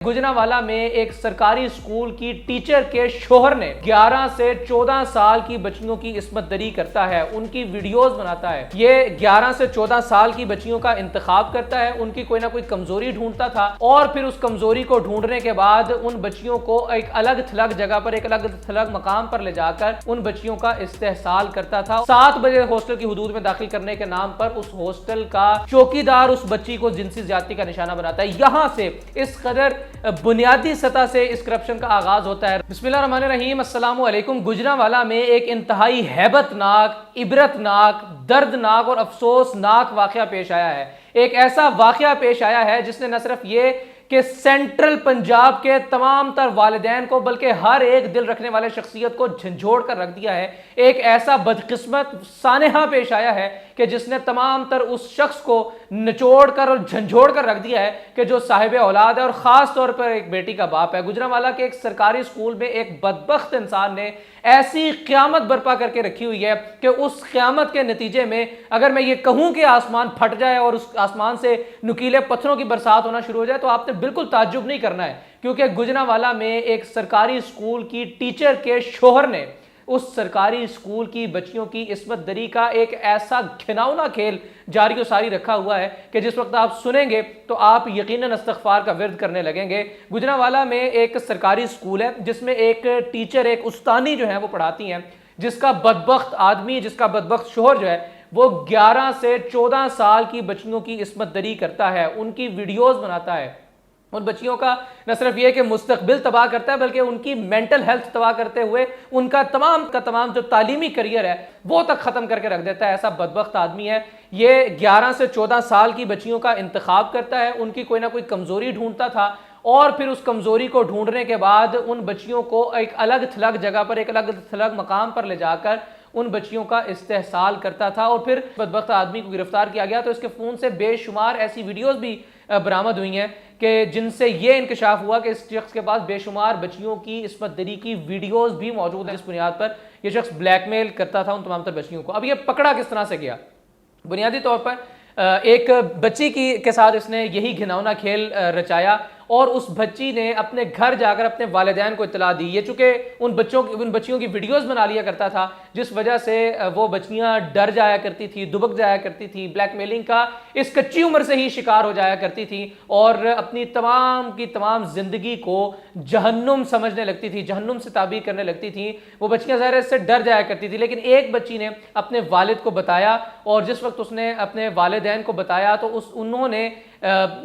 گجرانوالہ میں ایک سرکاری اسکول کی ٹیچر کے شوہر نے 11 سے 14 سال کی بچیوں کی عصمت دری کرتا ہے، ان کی ویڈیوز بناتا ہے۔ یہ 11 سے 14 سال کی بچیوں کا انتخاب کرتا ہے، ان کی کوئی نہ کوئی کمزوری ڈھونڈتا تھا اور پھر اس کمزوری کو ڈھونڈنے کے بعد ان بچیوں کو ایک الگ تھلگ جگہ پر، ایک الگ تھلگ مقام پر لے جا کر ان بچیوں کا استحصال کرتا تھا۔ 7 بجے ہاسٹل کی حدود میں داخل کرنے کے نام پر اس ہاسٹل کا چوکیدار اس بچی کو جنسی زیادتی کا نشانہ بناتا ہے۔ یہاں سے اس قدر بنیادی سطح سے اس کرپشن کا آغاز ہوتا ہے۔ بسم اللہ الرحمن الرحیم، السلام علیکم۔ گجرانوالہ میں ایک انتہائی ہیبت ناک، عبرت ناک، دردناک اور افسوسناک واقعہ پیش آیا ہے۔ ایک ایسا واقعہ پیش آیا ہے جس نے نہ صرف یہ کہ سینٹرل پنجاب کے تمام تر والدین کو بلکہ ہر ایک دل رکھنے والے شخصیت کو جھنجھوڑ کر رکھ دیا ہے۔ ایک ایسا بدقسمت سانحہ پیش آیا ہے کہ جس نے تمام تر اس شخص کو نچوڑ کر اور جھنجھوڑ کر رکھ دیا ہے کہ جو صاحب اولاد ہے اور خاص طور پر ایک بیٹی کا باپ ہے۔ گجرانوالہ کے ایک سرکاری اسکول میں ایک بدبخت انسان نے ایسی قیامت برپا کر کے رکھی ہوئی ہے کہ اس قیامت کے نتیجے میں اگر میں یہ کہوں کہ آسمان پھٹ جائے اور اس آسمان سے نکیلے پتھروں کی برسات ہونا شروع ہو جائے تو آپ نے بالکل تعجب نہیں کرنا ہے، کیونکہ گجرانوالہ میں ایک سرکاری اسکول کی ٹیچر کے شوہر نے اس سرکاری اسکول کی بچیوں کی عصمت دری کا ایک ایسا گھناؤنا کھیل جاری و ساری رکھا ہوا ہے کہ جس وقت آپ سنیں گے تو آپ یقیناً استغفار کا ورد کرنے لگیں گے۔ گجرانوالہ میں ایک سرکاری اسکول ہے جس میں ایک ٹیچر، ایک استانی جو ہے وہ پڑھاتی ہیں، جس کا بدبخت آدمی، جس کا بدبخت شوہر جو ہے وہ 11 سے 14 سال کی بچیوں کی عصمت دری کرتا ہے، ان کی ویڈیوز بناتا ہے۔ ان بچیوں کا نہ صرف یہ کہ مستقبل تباہ کرتا ہے بلکہ ان کی مینٹل ہیلتھ تباہ کرتے ہوئے ان کا تمام جو تعلیمی کریئر ہے وہ تک ختم کر کے رکھ دیتا ہے۔ ایسا بدبخت آدمی ہے یہ۔ 11 سے 14 سال کی بچیوں کا انتخاب کرتا ہے، ان کی کوئی نہ کوئی کمزوری ڈھونڈتا تھا اور پھر اس کمزوری کو ڈھونڈنے کے بعد ان بچیوں کو ایک الگ تھلگ جگہ پر، ایک الگ تھلگ مقام پر لے جا کر ان بچیوں کا استحصال کرتا تھا اور پھر بدبخت آدمی کو گرفتار کیا گیا تو اس کے فون سے بے شمار ایسی ویڈیوز بھی برآمد ہوئی ہیں کہ جن سے یہ انکشاف ہوا کہ اس شخص کے پاس بے شمار بچیوں کی عصمت دری کی ویڈیوز بھی موجود ہیں، جس بنیاد پر یہ شخص بلیک میل کرتا تھا ان تمام تر بچیوں کو۔ اب یہ پکڑا کس طرح سے گیا؟ بنیادی طور پر ایک بچی کے ساتھ اس نے یہی گھناؤنا کھیل رچایا اور اس بچی نے اپنے گھر جا کر اپنے والدین کو اطلاع دی۔ یہ چونکہ ان بچیوں کی ویڈیوز بنا لیا کرتا تھا جس وجہ سے وہ بچیاں ڈر جایا کرتی تھی، دبک جایا کرتی تھی، بلیک میلنگ کا اس کچی عمر سے ہی شکار ہو جایا کرتی تھی اور اپنی تمام کی تمام زندگی کو جہنم سمجھنے لگتی تھی، جہنم سے تعبیر کرنے لگتی تھیں۔ وہ بچیاں ظاہر اس سے ڈر جایا کرتی تھی، لیکن ایک بچی نے اپنے والد کو بتایا اور جس وقت اس نے اپنے والدین کو بتایا تو انہوں نے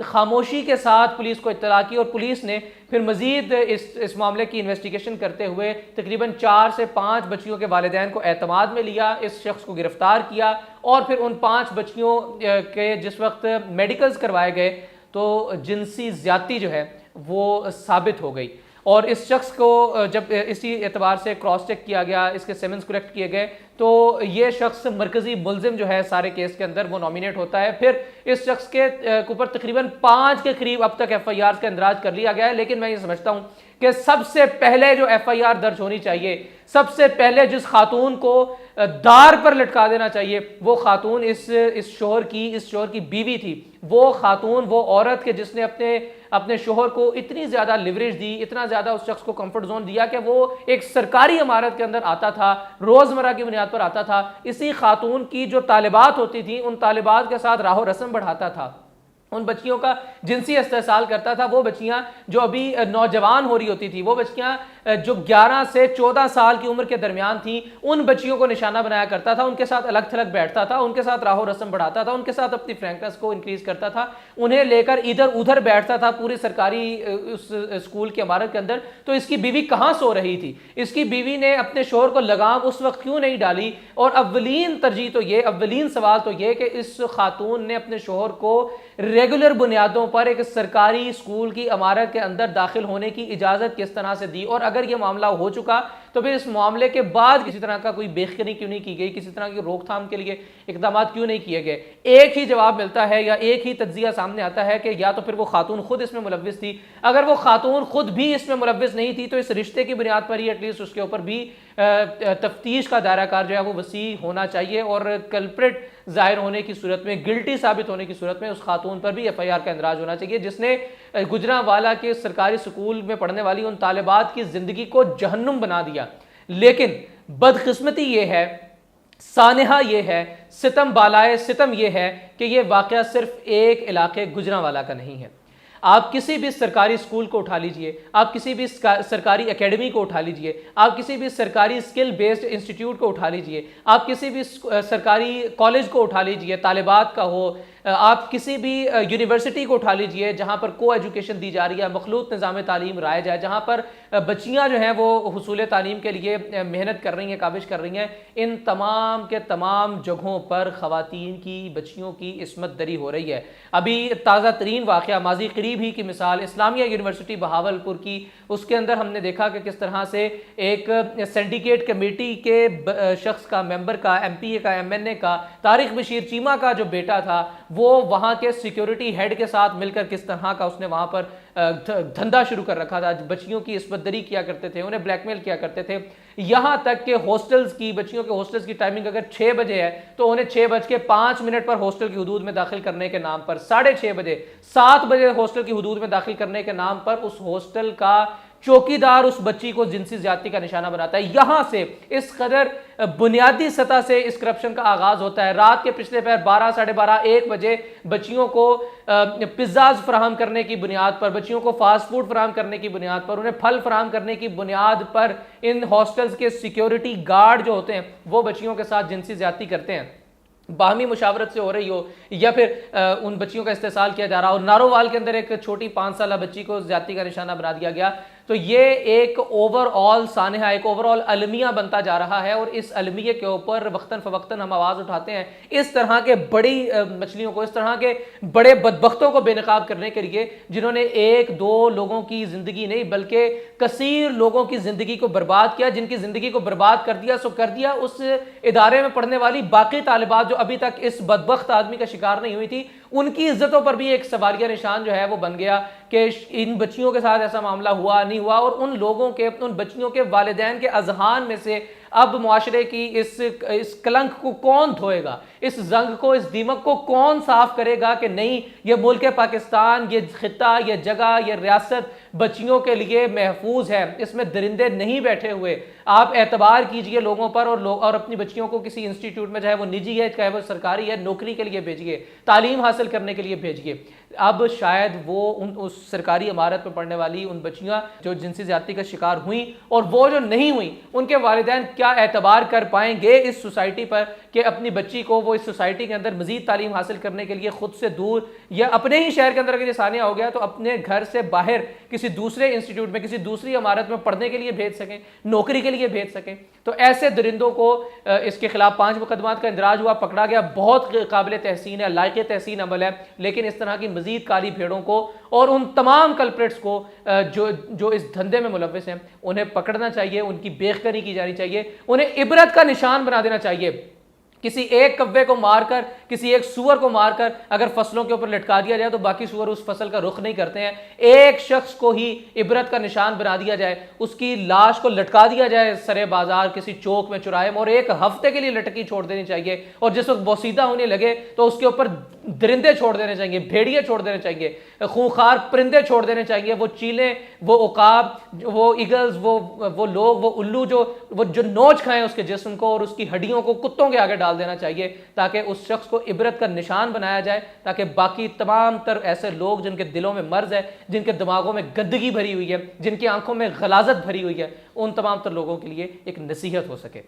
خاموشی کے ساتھ پولیس کو اطلاع کی اور پولیس نے پھر مزید اس معاملے کی انویسٹیگیشن کرتے ہوئے تقریباً 4 سے 5 بچیوں کے والدین کو اعتماد میں لیا، اس شخص کو گرفتار کیا اور پھر ان 5 بچیوں کے جس وقت میڈیکلز کروائے گئے تو جنسی زیادتی جو ہے وہ ثابت ہو گئی اور اس شخص کو جب اسی اعتبار سے کراس چیک کیا گیا، اس کے سیمنز کریکٹ کیے گئے تو یہ شخص مرکزی ملزم جو ہے سارے کیس کے اندر وہ نامینیٹ ہوتا ہے۔ پھر اس شخص کے اوپر تقریباً 5 کے قریب اب تک ایف آئی آر کا اندراج کر لیا گیا ہے، لیکن میں یہ سمجھتا ہوں کہ سب سے پہلے جو ایف آئی آر درج ہونی چاہیے، سب سے پہلے جس خاتون کو دار پر لٹکا دینا چاہیے وہ خاتون اس شوہر کی بیوی تھی۔ وہ خاتون، وہ عورت کہ جس نے اپنے شوہر کو اتنی زیادہ لیوریج دی، اتنا زیادہ اس شخص کو کمفرٹ زون دیا کہ وہ ایک سرکاری عمارت کے اندر آتا تھا، روزمرہ کی بنیاد پر آتا تھا، اسی خاتون کی جو طالبات ہوتی تھیں ان طالبات کے ساتھ راہ و رسم بڑھاتا تھا، ان بچیوں کا جنسی استحصال کرتا تھا۔ وہ بچیاں جو ابھی نوجوان ہو رہی ہوتی تھی، وہ بچیاں جو 11 سے 14 سال کی عمر کے درمیان تھیں، ان بچیوں کو نشانہ بنایا کرتا تھا، ان کے ساتھ الگ تھلگ بیٹھتا تھا، ان کے ساتھ راہ و رسم بڑھاتا تھا، ان کے ساتھ اپنی فرینکنس کو انکریز کرتا تھا، انہیں لے کر ادھر ادھر بیٹھتا تھا پوری سرکاری اس اسکول کی عمارت کے اندر۔ تو اس کی بیوی کہاں سو رہی تھی؟ اس کی بیوی نے اپنے شوہر کو لگام اس وقت کیوں نہیں ڈالی؟ اور اولین سوال تو یہ کہ اس خاتون نے اپنے شوہر کو ریگولر بنیادوں پر ایک سرکاری اسکول کی عمارت کے اندر داخل ہونے کی اجازت کس طرح سے دی؟ اور اگر یہ معاملہ ہو چکا تو پھر اس معاملے کے بعد کسی طرح کا کوئی بے خبری کیوں نہیں کی گئی، کسی طرح کی روک تھام کے لیے اقدامات کیوں نہیں کیے گئے؟ ایک ہی جواب ملتا ہے یا ایک ہی تجزیہ سامنے آتا ہے کہ یا تو پھر وہ خاتون خود اس میں ملوث تھی۔ اگر وہ خاتون خود بھی اس میں ملوث نہیں تھی تو اس رشتے کی بنیاد پر ہی ایٹ لیسٹ اس کے اوپر بھی تفتیش کا دائرہ کار جو ہے وہ وسیع ہونا چاہیے اور کلپریٹ ظاہر ہونے کی صورت میں، گلٹی ثابت ہونے کی صورت میں اس خاتون پر بھی FIR کا اندراج ہونا چاہیے جس نے گجرانوالہ کے سرکاری سکول میں پڑھنے والی ان طالبات کی زندگی کو جہنم بنا دیا۔ لیکن بدقسمتی یہ ہے، سانحہ یہ ہے، ستم بالائے ستم یہ ہے کہ یہ واقعہ صرف ایک علاقے گجرانوالہ کا نہیں ہے۔ آپ کسی بھی سرکاری سکول کو اٹھا لیجئے، آپ کسی بھی سرکاری اکیڈمی کو اٹھا لیجئے، آپ کسی بھی سرکاری اسکل بیسڈ انسٹیٹیوٹ کو اٹھا لیجئے، آپ کسی بھی سرکاری کالج کو اٹھا لیجئے، طالبات کا ہو، آپ کسی بھی یونیورسٹی کو اٹھا لیجئے جہاں پر کو ایجوکیشن دی جا رہی ہے، مخلوط نظام تعلیم رائج ہے، جہاں پر بچیاں جو ہیں وہ حصول تعلیم کے لیے محنت کر رہی ہیں، کاوش کر رہی ہیں، ان تمام کے تمام جگہوں پر خواتین کی، بچیوں کی عصمت دری ہو رہی ہے۔ ابھی تازہ ترین واقعہ، ماضی قریب ہی کی مثال، اسلامیہ یونیورسٹی بہاولپور کی، اس کے اندر ہم نے دیکھا کہ کس طرح سے ایک سینڈیکیٹ کمیٹی کے شخص کا، ممبر کا، MPA کا، MNA کا، طارق بشیر چیمہ کا جو بیٹا تھا، وہ وہاں کے سیکیورٹی ہیڈ کے ساتھ مل کر کس طرح کا اس نے وہاں پر دھندا شروع کر رکھا تھا، بچیوں کی عصمت دری کیا کرتے تھے، انہیں بلیک میل کیا کرتے تھے، یہاں تک کہ ہاسٹلز کی، بچیوں کے ہاسٹلز کی ٹائمنگ اگر 6 بجے ہے تو انہیں 6:05 پر ہاسٹل کی حدود میں داخل کرنے کے نام پر، 6:30 بجے، 7 بجے ہاسٹل کی حدود میں داخل کرنے کے نام پر اس ہاسٹل کا چوکیدار اس بچی کو جنسی زیادتی کا نشانہ بناتا ہے۔ یہاں سے اس قدر بنیادی سطح سے اس کرپشن کا آغاز ہوتا ہے۔ رات کے پچھلے پہر 12، 12:30، 1 بجے بچیوں کو پیزاز فراہم کرنے کی بنیاد پر، بچیوں کو فاسٹ فوڈ فراہم کرنے کی بنیاد پر، انہیں پھل فراہم کرنے کی بنیاد پر ان ہاسٹلز کے سیکیورٹی گارڈ جو ہوتے ہیں وہ بچیوں کے ساتھ جنسی زیادتی کرتے ہیں، باہمی مشاورت سے ہو رہی ہو یا پھر ان بچیوں کا استحصال کیا جا رہا ہو۔ نارووال کے اندر ایک چھوٹی 5 سالہ بچی کو زیادتی کا نشانہ بنا دیا گیا۔ تو یہ ایک اوور آل سانحہ، ایک اوور آل المیہ بنتا جا رہا ہے، اور اس المیہ کے اوپر وقتاً فوقتاً ہم آواز اٹھاتے ہیں اس طرح کے بڑی مچھلیوں کو، اس طرح کے بڑے بدبختوں کو بے نقاب کرنے کے لیے، جنہوں نے 1-2 لوگوں کی زندگی نہیں بلکہ کثیر لوگوں کی زندگی کو برباد کیا، جن کی زندگی کو برباد کر دیا سو کر دیا اس ادارے میں پڑھنے والی باقی طالبات جو ابھی تک اس بدبخت آدمی کا شکار نہیں ہوئی تھی، ان کی عزتوں پر بھی ایک سوالیہ نشان جو ہے وہ بن گیا کہ ان بچیوں کے ساتھ ایسا معاملہ ہوا نہیں ہوا، اور ان لوگوں کے، ان بچیوں کے والدین کے اذہان میں سے اب معاشرے کی اس کلنک کو کون دھوئے گا، اس زنگ کو، اس دیمک کو کون صاف کرے گا کہ نہیں، یہ ملک پاکستان، یہ خطہ، یہ جگہ، یہ ریاست بچیوں کے لیے محفوظ ہے، اس میں درندے نہیں بیٹھے ہوئے۔ آپ اعتبار کیجئے لوگوں پر، اور اپنی بچیوں کو کسی انسٹیٹیوٹ میں، چاہے وہ نجی ہے چاہے وہ سرکاری ہے، نوکری کے لیے بھیجئے، تعلیم حاصل کرنے کے لیے بھیجئے۔ اب شاید وہ اس سرکاری عمارت میں پڑھنے والی ان بچیاں جو جنسی زیادتی کا شکار ہوئیں، اور وہ جو نہیں ہوئیں، ان کے والدین کیا اعتبار کر پائیں گے اس سوسائٹی پر کہ اپنی بچی کو وہ اس سوسائٹی کے اندر مزید تعلیم حاصل کرنے کے لیے خود سے دور، یا اپنے ہی شہر کے اندر اگر یہ سانحہ ہو گیا تو اپنے گھر سے باہر کسی دوسرے انسٹیٹیوٹ میں، کسی دوسری عمارت میں پڑھنے کے لیے بھیج سکیں، نوکری کے لیے بھیج سکیں۔ تو ایسے درندوں کو اس کے خلاف 5 مقدمات کا اندراج ہوا، پکڑا گیا، بہت قابل تحسین ہے، لائق تحسین عمل ہے، لیکن اس طرح کی مزید کالی بھیڑوں کو اور ان تمام کلپریٹس کو جو اس دھندے میں ملوث ہیں، انہیں پکڑنا چاہیے، ان کی بیخبری کی جانی چاہیے، انہیں عبرت کا نشان بنا دینا چاہیے۔ کسی ایک کوے کو مار کر، کسی ایک سور کو مار کر اگر فصلوں کے اوپر لٹکا دیا جائے تو باقی سور اس فصل کا رخ نہیں کرتے ہیں۔ ایک شخص کو ہی عبرت کا نشان بنا دیا جائے، اس کی لاش کو لٹکا دیا جائے سرے بازار کسی چوک میں، چوراہے میں، اور 1 ہفتے کے لیے لٹکی چھوڑ دینی چاہیے، اور جس وقت بوسیدہ ہونے لگے تو اس کے اوپر درندے چھوڑ دینے چاہیے، بھیڑیے چھوڑ دینے چاہیے، خونخوار پرندے چھوڑ دینے چاہیے، وہ چیلیں، وہ عقاب، وہ ایگلز، وہ لوگ، وہ الو جو نوچ کھائیں اس کے جسم کو اور اس کی ہڈیوں کو کتوں کے آگے ڈال دینا چاہیے، تاکہ اس شخص کو عبرت کا نشان بنایا جائے، تاکہ باقی تمام تر ایسے لوگ جن کے دلوں میں مرض ہے، جن کے دماغوں میں گندگی بھری ہوئی ہے، جن کی آنکھوں میں غلاظت بھری ہوئی ہے، ان تمام تر لوگوں کے لیے ایک نصیحت ہو سکے۔